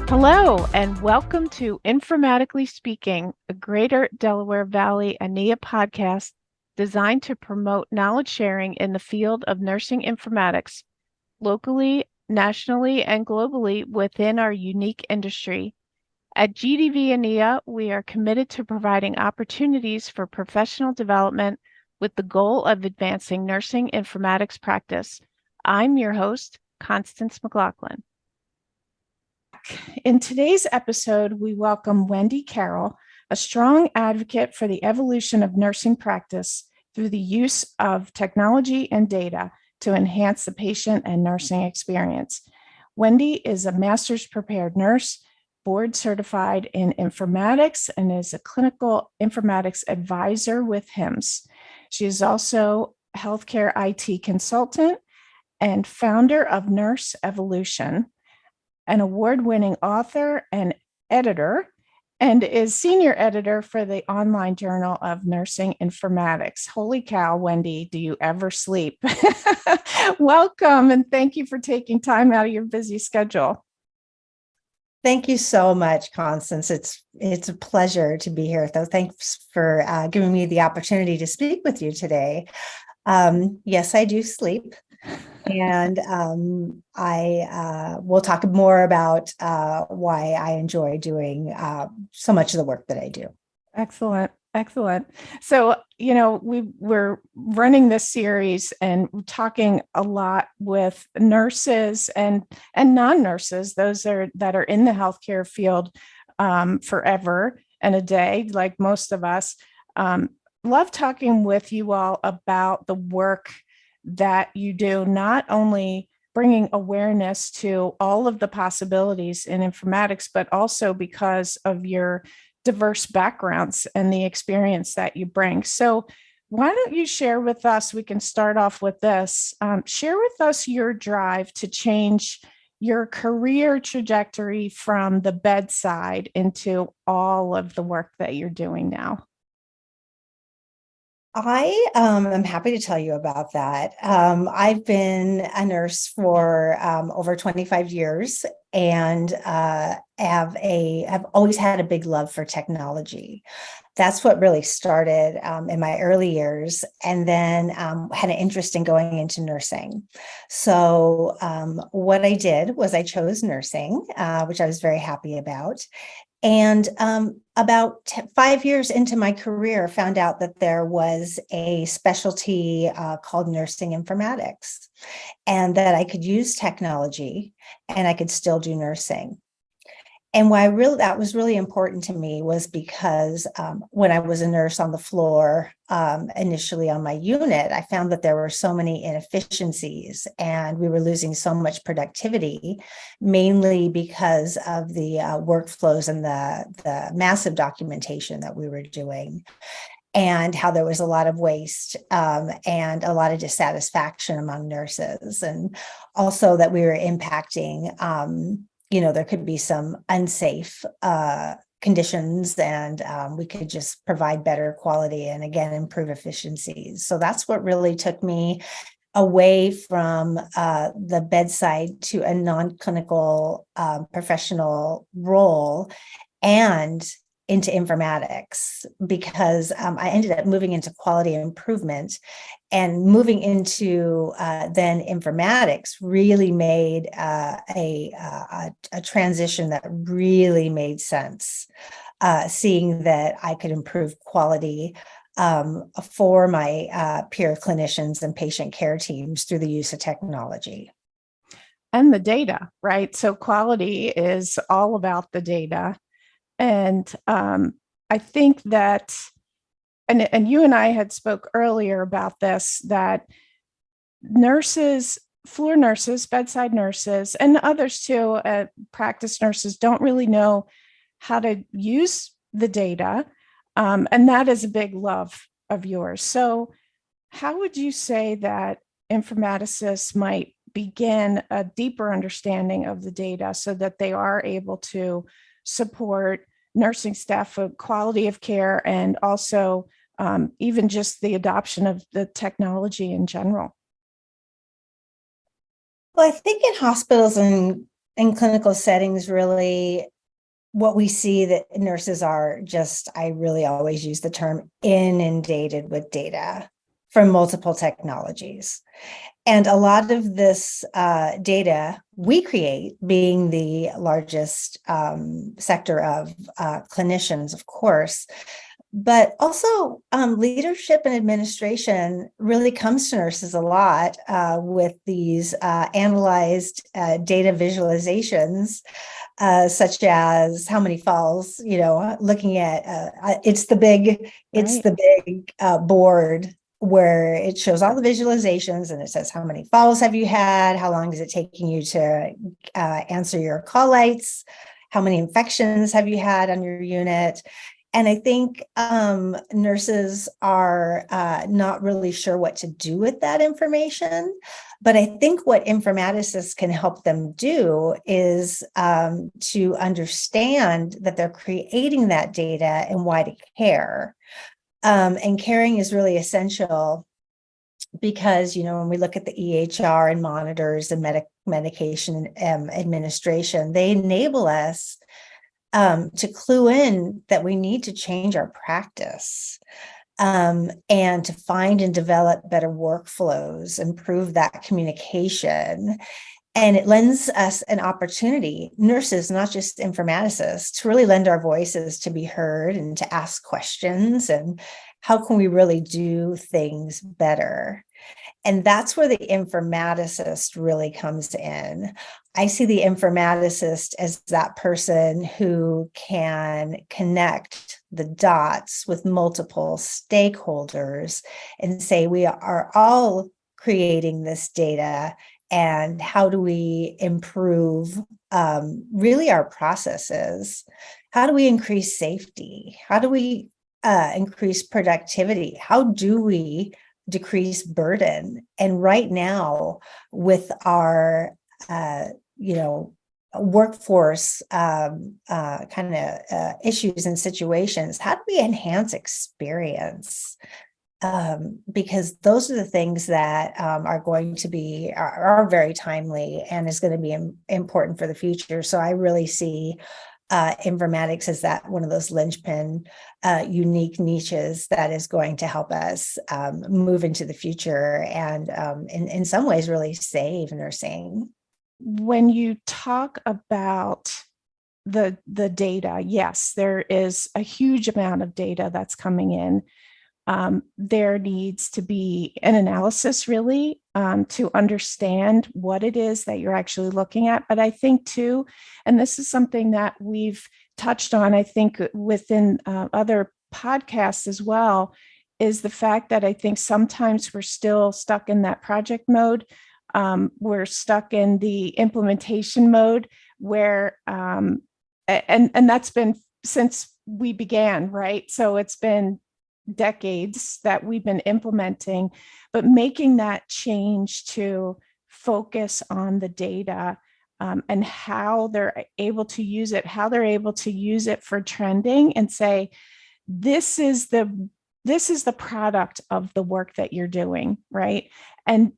Hello, and welcome to Informatically Speaking, a Greater Delaware Valley ANIA podcast designed to promote knowledge sharing in the field of nursing informatics, locally, nationally, and globally within our unique industry. At GDV ANIA, we are committed to providing opportunities for professional development with the goal of advancing nursing informatics practice. I'm your host, Constance McLaughlin. In today's episode, we welcome Whende Carroll, a strong advocate for the evolution of nursing practice through the use of technology and data to enhance the patient and nursing experience. Whende is a master's prepared nurse, board certified in informatics, and is a clinical informatics advisor with HIMSS. She is also a healthcare IT consultant and founder of Nurse Evolution, an award-winning author and editor, and is senior editor for the online journal of nursing informatics. Holy cow, Whende, do you ever sleep? Welcome, and thank you for taking time out of your busy schedule. Thank you so much, Constance. It's a pleasure to be here. So thanks for giving me the opportunity to speak with you today. Yes, I do sleep. And I will talk more about why I enjoy doing so much of the work that I do. Excellent. Excellent. So, we're running this series and talking a lot with nurses and non-nurses, those that are in the healthcare field forever and a day, like most of us. Love talking with you all about the work that you do, not only bringing awareness to all of the possibilities in informatics, but also because of your diverse backgrounds and the experience that you bring. So why don't you share with us, we can start off with this, share with us your drive to change your career trajectory from the bedside into all of the work that you're doing now. I am happy to tell you about that. I've been a nurse for over 25 years and have always had a big love for technology. That's what really started in my early years, and then had an interest in going into nursing. So what I did was I chose nursing, which I was very happy about. And about 5 years into my career, found out that there was a specialty called nursing informatics, and that I could use technology and I could still do nursing. And why that was really important to me was because when I was a nurse on the floor, initially on my unit, I found that there were so many inefficiencies and we were losing so much productivity, mainly because of the workflows and the massive documentation that we were doing, and how there was a lot of waste and a lot of dissatisfaction among nurses, and also that we were impacting there could be some unsafe conditions, and we could just provide better quality and, again, improve efficiencies. So that's what really took me away from the bedside to a non-clinical professional role and into informatics, because I ended up moving into quality improvement, and moving into then informatics really made a transition that really made sense, seeing that I could improve quality for my peer clinicians and patient care teams through the use of technology. And the data, right? So quality is all about the data. And I think that, and you and I had spoke earlier about this, that nurses, floor nurses, bedside nurses, and others too, practice nurses don't really know how to use the data. And that is a big love of yours. So how would you say that informaticists might begin a deeper understanding of the data so that they are able to support nursing staff for quality of care and also even just the adoption of the technology in general? Well, I think in hospitals and in clinical settings, really, what we see that nurses are just, I really always use the term inundated with data from multiple technologies. And a lot of this data we create, being the largest sector of clinicians, of course, but also leadership and administration really comes to nurses a lot with these analyzed data visualizations, such as how many falls, looking at it's the big board where it shows all the visualizations and it says how many falls have you had, how long is it taking you to answer your call lights, how many infections have you had on your unit. And I think nurses are not really sure what to do with that information. But I think what informaticists can help them do is to understand that they're creating that data and why to care. And caring is really essential because, when we look at the EHR and monitors and medication administration, they enable us to clue in that we need to change our practice and to find and develop better workflows, improve that communication. And it lends us an opportunity, nurses, not just informaticists, to really lend our voices to be heard and to ask questions. And how can we really do things better? And that's where the informaticist really comes in. I see the informaticist as that person who can connect the dots with multiple stakeholders and say, we are all creating this data, and how do we improve really our processes? How do we increase safety? How do we increase productivity? How do we decrease burden? And right now, with our workforce issues and situations, how do we enhance experience? Because those are the things that are going to be are very timely and is going to be important for the future. So I really see informatics as that one of those linchpin unique niches that is going to help us move into the future and in some ways really save nursing. When you talk about the data, yes, there is a huge amount of data that's coming in. There needs to be an analysis really to understand what it is that you're actually looking at. But I think too, and this is something that we've touched on, I think within other podcasts as well, is the fact that I think sometimes we're still stuck in that project mode. We're stuck in the implementation mode where, and that's been since we began, right? So it's been decades that we've been implementing, but making that change to focus on the data and how they're able to use it, how they're able to use it for trending and say, this is the product of the work that you're doing, right? And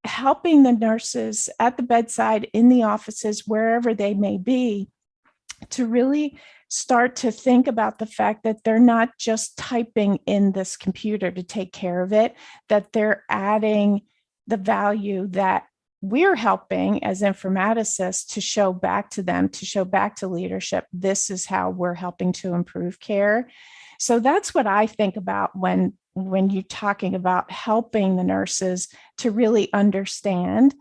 helping the nurses at the bedside, in the offices, wherever they may be, to really start to think about the fact that they're not just typing in this computer to take care of it, that they're adding the value that we're helping as informaticists to show back to them, to show back to leadership. This is how we're helping to improve care. So that's what I think about when you're talking about helping the nurses to really understand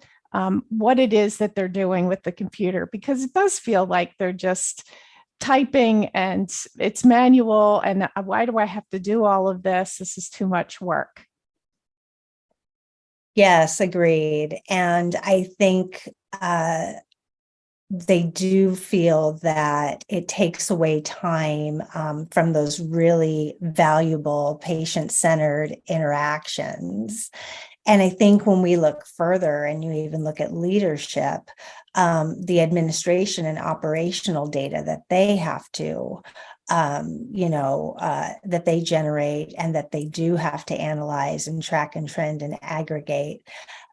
what it is that they're doing with the computer, because it does feel like they're just typing and it's manual. And why do I have to do all of this? This is too much work. Yes, agreed. And I think they do feel that it takes away time from those really valuable patient-centered interactions. And I think when we look further and you even look at leadership, the administration and operational data that they have to, that they generate and that they do have to analyze and track and trend and aggregate.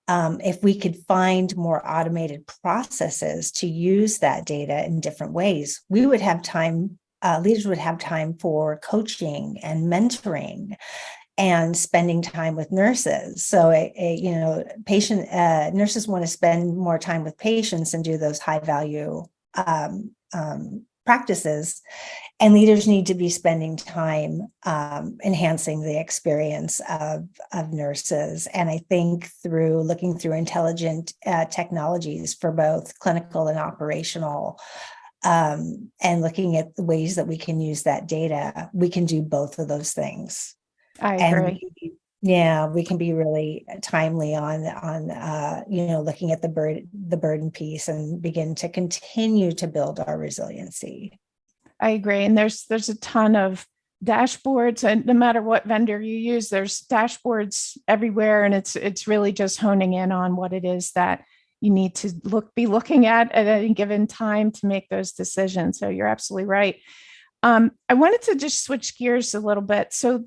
If we could find more automated processes to use that data in different ways, we would have time, leaders would have time for coaching and mentoring and spending time with nurses. So, nurses want to spend more time with patients and do those high value practices. And leaders need to be spending time enhancing the experience of nurses. And I think through looking through intelligent technologies for both clinical and operational, and looking at the ways that we can use that data, we can do both of those things. I And agree. we can be really timely on looking at the burden piece and begin to continue to build our resiliency. I agree. And there's a ton of dashboards, and no matter what vendor you use, there's dashboards everywhere. And it's really just honing in on what it is that you need to be looking at any given time to make those decisions. So you're absolutely right. I wanted to just switch gears a little bit. So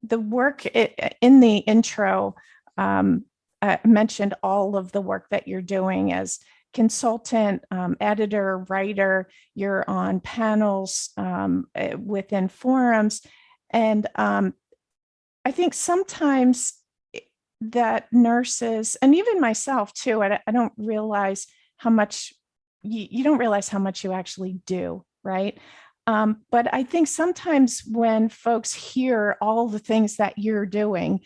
the work in the intro, I mentioned all of the work that you're doing as consultant, editor, writer. You're on panels within forums. And I think sometimes that nurses, and even myself too, I don't realize how much, you don't realize how much you actually do, right? But I think sometimes when folks hear all the things that you're doing,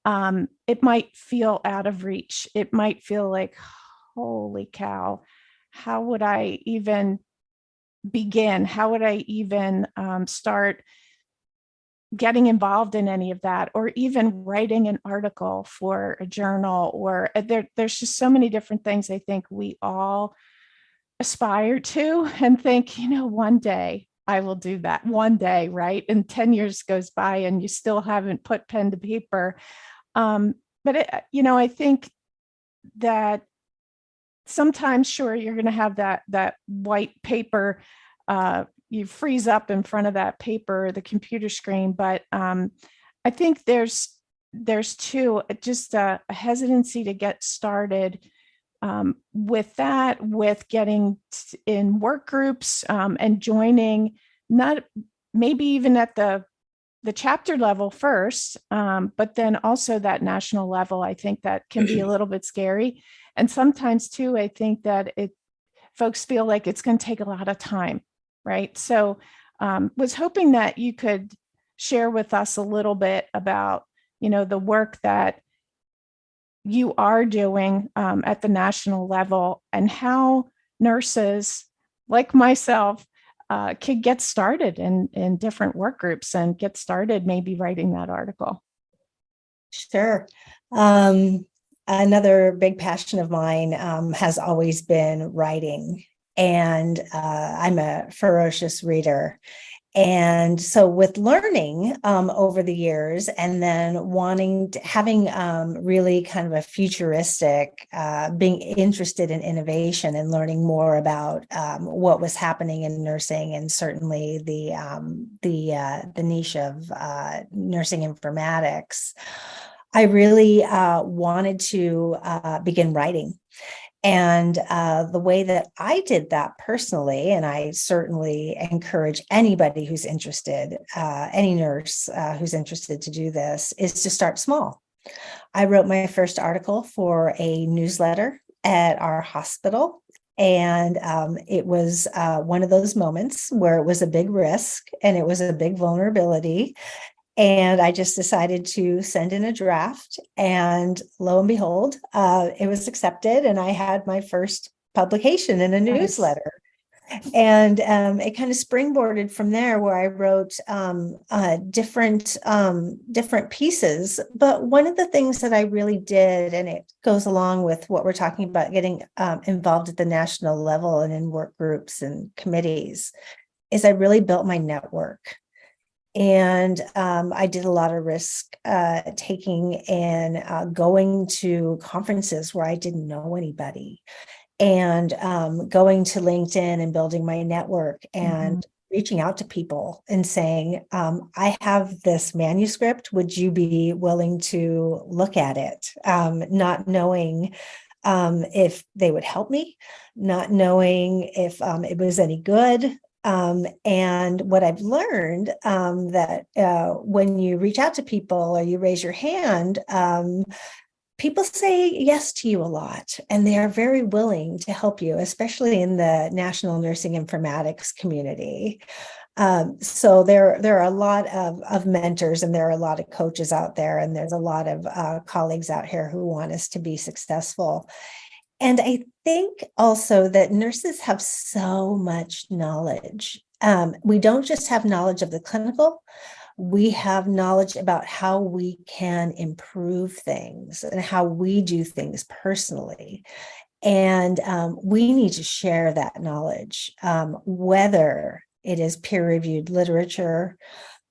it might feel out of reach. It might feel like, holy cow, how would I even begin? How would I even start getting involved in any of that, or even writing an article for a journal? Or there's just so many different things I think we all aspire to and think, one day I will do that, one day, right? And 10 years goes by and you still haven't put pen to paper. I think that sometimes, sure, you're going to have that white paper, you freeze up in front of that paper, the computer screen. But I think there's too just a hesitancy to get started with that, with getting in work groups and joining, not maybe even at the chapter level first, but then also that national level. I think that can be a little bit scary. And sometimes too, I think that folks feel like it's going to take a lot of time, right? So was hoping that you could share with us a little bit about, the work that you are doing at the national level, and how nurses like myself could get started in different work groups and get started maybe writing that article. Sure. Another big passion of mine has always been writing, and I'm a ferocious reader. And so with learning over the years, and then having really kind of a futuristic, being interested in innovation and learning more about what was happening in nursing, and certainly the niche of nursing informatics, I really wanted to begin writing. And the way that I did that personally, and I certainly encourage anybody who's interested, any nurse who's interested to do this, is to start small. I wrote my first article for a newsletter at our hospital. And it was one of those moments where it was a big risk and it was a big vulnerability. And I just decided to send in a draft, and lo and behold, it was accepted, and I had my first publication in a newsletter. And it kind of springboarded from there, where I wrote different pieces. But one of the things that I really did, and it goes along with what we're talking about, getting involved at the national level and in work groups and committees, is I really built my network. And I did a lot of risk taking and going to conferences where I didn't know anybody, and going to LinkedIn and building my network Mhm. and reaching out to people and saying, I have this manuscript. Would you be willing to look at it? Not knowing if they would help me, not knowing if it was any good. And what I've learned that when you reach out to people or you raise your hand, people say yes to you a lot, and they are very willing to help you, especially in the National Nursing Informatics community. So there are a lot of mentors, and there are a lot of coaches out there, and there's a lot of colleagues out here who want us to be successful. And I think also that nurses have so much knowledge. We don't just have knowledge of the clinical, we have knowledge about how we can improve things and how we do things personally. And we need to share that knowledge, whether it is peer-reviewed literature,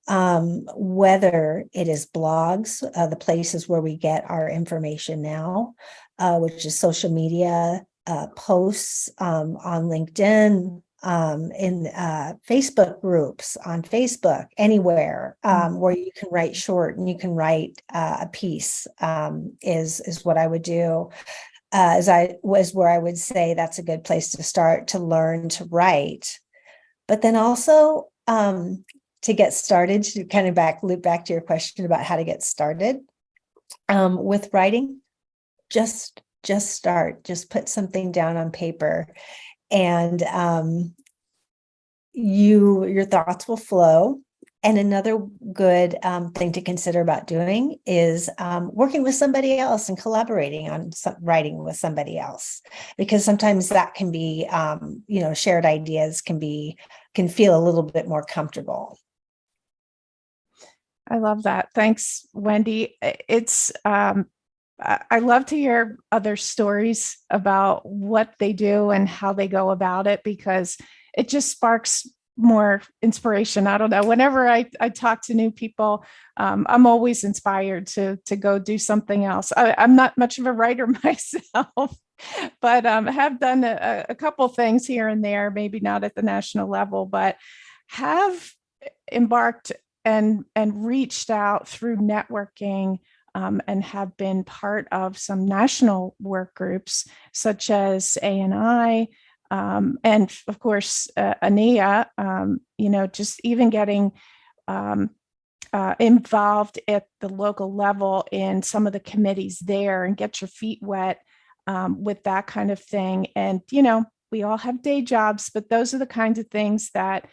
whether it is blogs, the places where we get our information now, which is social media, posts on LinkedIn, in Facebook groups on Facebook, anywhere where you can write short and you can write a piece, is what I would do. As I was where I would say that's a good place to start to learn to write, but then also to get started, to kind of loop back to your question about how to get started with writing. Just start, just put something down on paper, and your thoughts will flow. And another good thing to consider about doing is working with somebody else and collaborating on writing with somebody else, because sometimes that can be, shared ideas can feel a little bit more comfortable. I love that. Thanks, Whende. I love to hear other stories about what they do and how they go about it, because it just sparks more inspiration. I don't know. Whenever I talk to new people, I'm always inspired to go do something else. I'm not much of a writer myself, but have done a couple things here and there, maybe not at the national level, but have embarked and reached out through networking, and have been part of some national work groups such as ANI, and of course ANIA. Just even getting involved at the local level in some of the committees there and get your feet wet with that kind of thing. And we all have day jobs, but those are the kinds of things that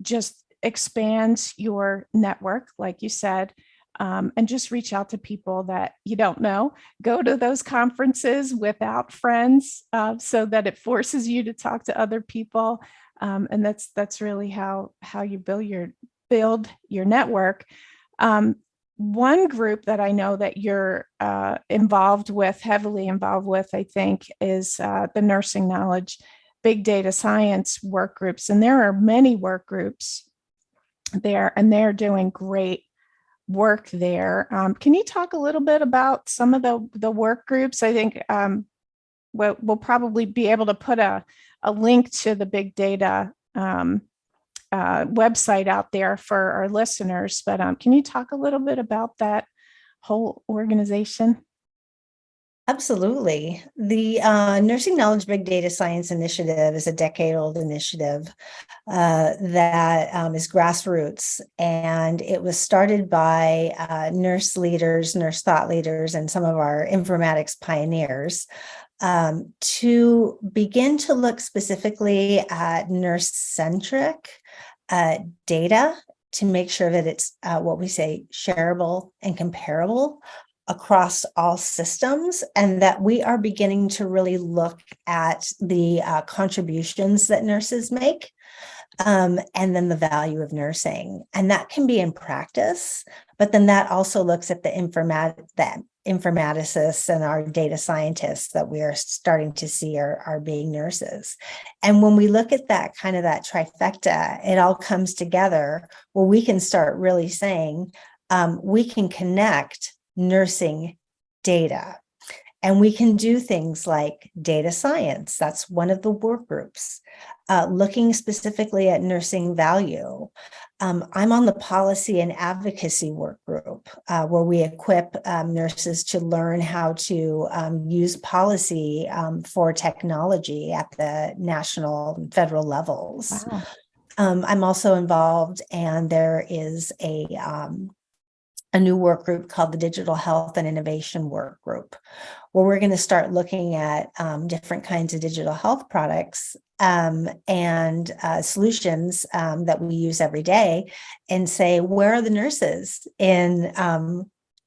just expands your network, like you said, and just reach out to people that you don't know. Go to those conferences without friends, so that it forces you to talk to other people, and that's really how you build your network. One group that I know that you're heavily involved with, I think, is the Nursing Knowledge Big Data Science work groups, and there are many work groups there, and they're doing great work there. Can you talk a little bit about some of the work groups? I think we'll probably be able to put a link to the big data website out there for our listeners, but can you talk a little bit about that whole organization? Absolutely. The Nursing Knowledge Big Data Science Initiative is a decade-old initiative that is grassroots, and it was started by nurse leaders, nurse thought leaders, and some of our informatics pioneers to begin to look specifically at nurse-centric data to make sure that it's what we say shareable and comparable across all systems, and that we are beginning to really look at the contributions that nurses make, and then the value of nursing. And that can be in practice, but then that also looks at the informaticists and our data scientists that we are starting to see are being nurses. And when we look at that kind of that trifecta, it all comes together where we can start really saying, we can connect nursing data. And we can do things like data science. That's one of the work groups, looking specifically at nursing value. I'm on the policy and advocacy work group, where we equip nurses to learn how to use policy for technology at the national and federal levels. Wow. I'm also involved, and there is a new work group called the Digital Health and Innovation Work Group, where we're going to start looking at different kinds of digital health products and solutions that we use every day, and say, where are the nurses in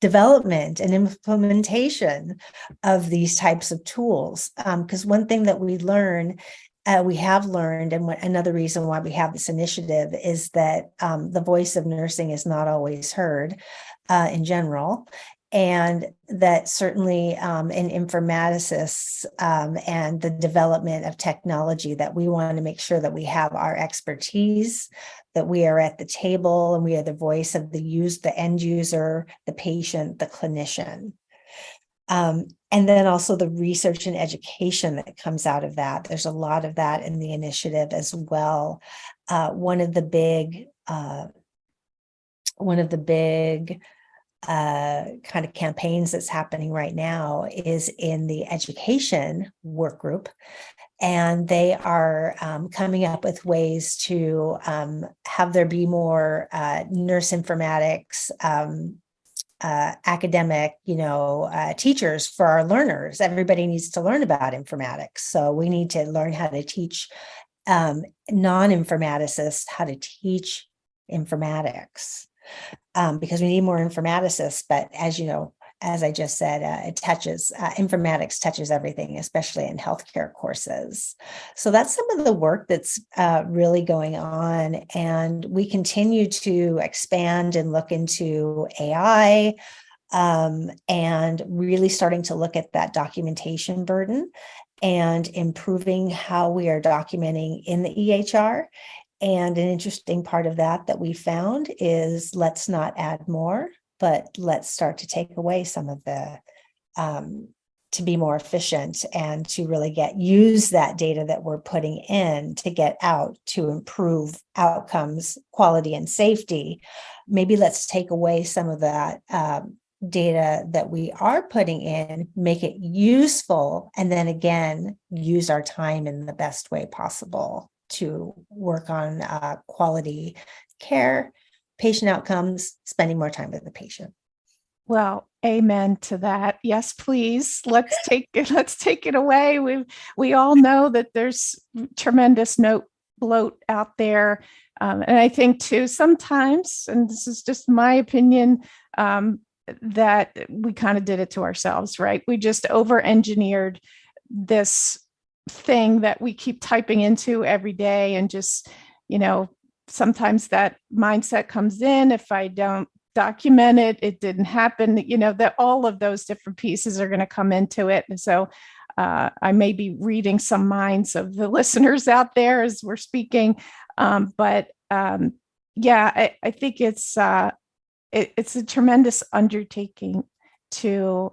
development and implementation of these types of tools? Because one thing that we have learned, and another reason why we have this initiative, is that the voice of nursing is not always heard in general. And that certainly in informaticists and the development of technology, that we want to make sure that we have our expertise, that we are at the table and we are the voice of the end user, the patient, the clinician. And then also the research and education that comes out of that. There's a lot of that in the initiative as well. One of the big kind of campaigns that's happening right now is in the education work group. And they are coming up with ways to have there be more nurse informatics academic, teachers for our learners. Everybody needs to learn about informatics. So we need to learn how to teach non-informaticists how to teach informatics, because we need more informaticists. But as you know, as I just said, informatics touches everything, especially in healthcare courses. So that's some of the work that's really going on. And we continue to expand and look into AI and really starting to look at that documentation burden and improving how we are documenting in the EHR. And an interesting part of that we found is, let's not add more, but let's start to take away some of the, to be more efficient and to really use that data that we're putting in to get out to improve outcomes, quality, and safety. Maybe let's take away some of that data that we are putting in, make it useful, and then again, use our time in the best way possible to work on quality care, patient outcomes, spending more time with the patient. Well, amen to that. Yes, please. Let's take it away. We all know that there's tremendous note bloat out there. And I think too, sometimes, and this is just my opinion, that we kind of did it to ourselves, right? We just over-engineered this thing that we keep typing into every day, and just, sometimes that mindset comes in. If I don't document it, it didn't happen, that all of those different pieces are going to come into it. And so I may be reading some minds of the listeners out there as we're speaking. But I think it's a tremendous undertaking to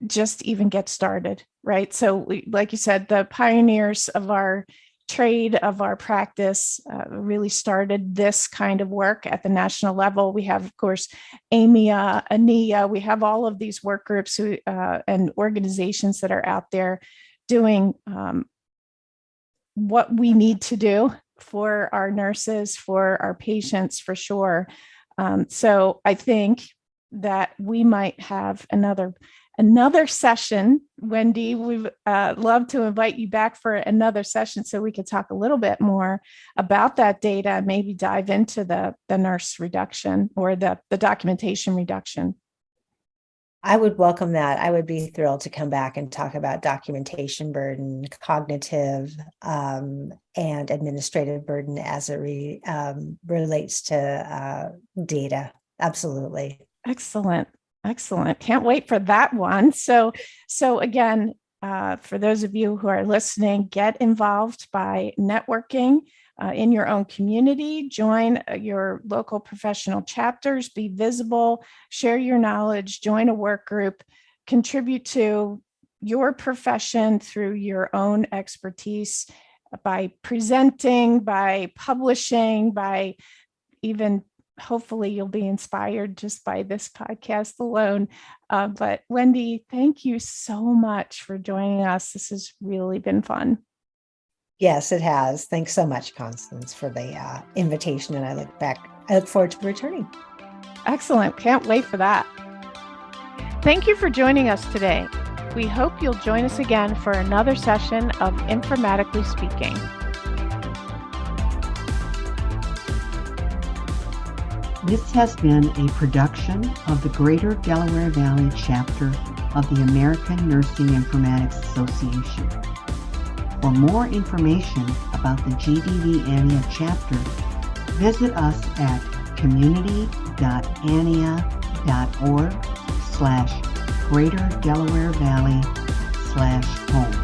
just even get started, right? So like you said, the pioneers of our trade, of our practice, really started this kind of work at the national level. We have, of course, AMIA, ANIA, we have all of these work groups and organizations that are out there doing what we need to do for our nurses, for our patients, for sure. So I think that we might have another session. Whende, we'd love to invite you back for another session so we could talk a little bit more about that data and maybe dive into the nurse reduction or the documentation reduction. I would welcome that. I would be thrilled to come back and talk about documentation burden, cognitive and administrative burden as it relates to data. Absolutely. Excellent. Excellent. Can't wait for that one. So again, for those of you who are listening, get involved by networking in your own community, join your local professional chapters, be visible, share your knowledge, join a work group, contribute to your profession through your own expertise by presenting, by publishing, by even hopefully you'll be inspired just by this podcast alone. But Whende, thank you so much for joining us. This has really been fun. Yes, it has. Thanks so much, Constance, for the invitation. And I look forward to returning. Excellent. Can't wait for that. Thank you for joining us today. We hope you'll join us again for another session of Informatically Speaking. This has been a production of the Greater Delaware Valley chapter of the American Nursing Informatics Association. For more information about the GDV ANIA chapter, visit us at community.ania.org/Greater Delaware Valley/home.